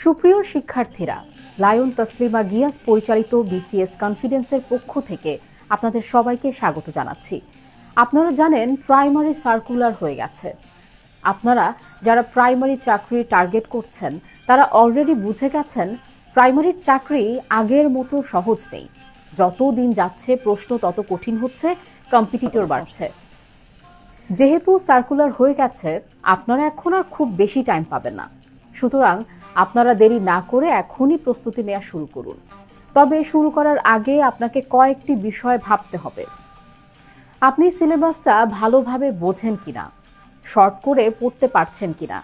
সুপ্রিয় শিক্ষার্থীরা, লায়ন তসলিমা গিয়াস পরিচালিত বিসিএস কনফিডেন্সের পক্ষ থেকে আপনাদের সবাইকে স্বাগত জানাচ্ছি। আপনারা জানেন প্রাইমারি সার্কুলার হয়ে গেছে। আপনারা যারা প্রাইমারি চাকরি টার্গেট করছেন তারা অলরেডি বুঝে গেছেন প্রাইমারির চাকরি আগের মতো সহজ নেই। যত দিন যাচ্ছে প্রশ্ন তত কঠিন হচ্ছে, কম্পিটিটর বাড়ছে। যেহেতু সার্কুলার হয়ে গেছে, আপনারা এখন আর খুব বেশি টাইম পাবেন না। সুতরাং আপনারা দেরি না করে এখনই প্রস্তুতি নেওয়া শুরু করুন। তবে শুরু করার আগে আপনাকে কয়েকটি বিষয় ভাবতে হবে। আপনি সিলেবাসটা ভালোভাবে বোঝেন কিনা, শর্ট করে পড়তে পারছেন কিনা,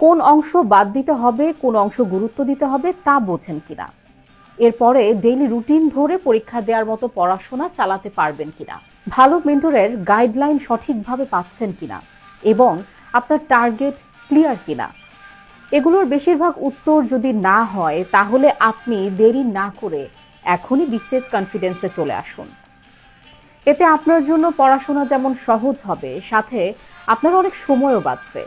কোন অংশ বাদ দিতে হবে, কোন অংশ গুরুত্ব দিতে হবে তা বোঝেন কিনা, এরপরে ডেইলি রুটিন ধরে পরীক্ষা দেওয়ার মতো পড়াশোনা চালাতে পারবেন কিনা, ভালো মেন্টরের গাইডলাইন সঠিকভাবে পাচ্ছেন কিনা এবং আপনার টার্গেট ক্লিয়ার কিনা। এগুলোর বেশিরভাগ উত্তর যদি না হয় তাহলে আপনি দেরি না করে এখনই বিসিএস কনফিডেন্সে চলে আসুন। এতে আপনার জন্য পড়াশোনা যেমন সহজ হবে, সাথে আপনার অনেক সময়ও বাঁচবে।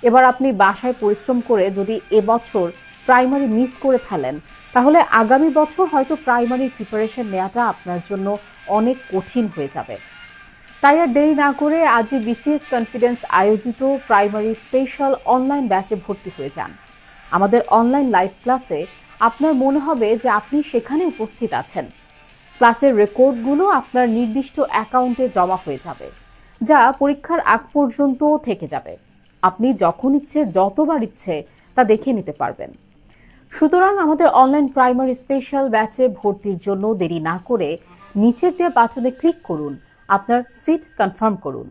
এবার আপনি বাসায় পরিশ্রম করে যদি এবছর প্রাইমারি মিস করে ফেলেন তাহলে আগামী বছর হয়তো প্রাইমারির প্রিপারেশন নেওয়াটা আপনার জন্য অনেক কঠিন হয়ে যাবে। তাই আর দেরি না করে আজই বিসিএস কনফিডেন্স আয়োজিত প্রাইমারি স্পেশাল অনলাইন ব্যাচে ভর্তি হয়ে যান। আমাদের অনলাইন লাইভ ক্লাসে আপনার মনে হবে যে আপনি সেখানে উপস্থিত আছেন। ক্লাসের রেকর্ডগুলো আপনার নির্দিষ্ট অ্যাকাউন্টে জমা হয়ে যাবে, যা পরীক্ষার আগ পর্যন্ত থেকে যাবে। আপনি যখন ইচ্ছে যতবার ইচ্ছে তা দেখে নিতে পারবেন। সুতরাং আমাদের অনলাইন প্রাইমারি স্পেশাল ব্যাচে ভর্তির জন্য দেরি না করে নিচের দেওয়া বাটনে ক্লিক করুন, আপনার সিট কনফার্ম করুন।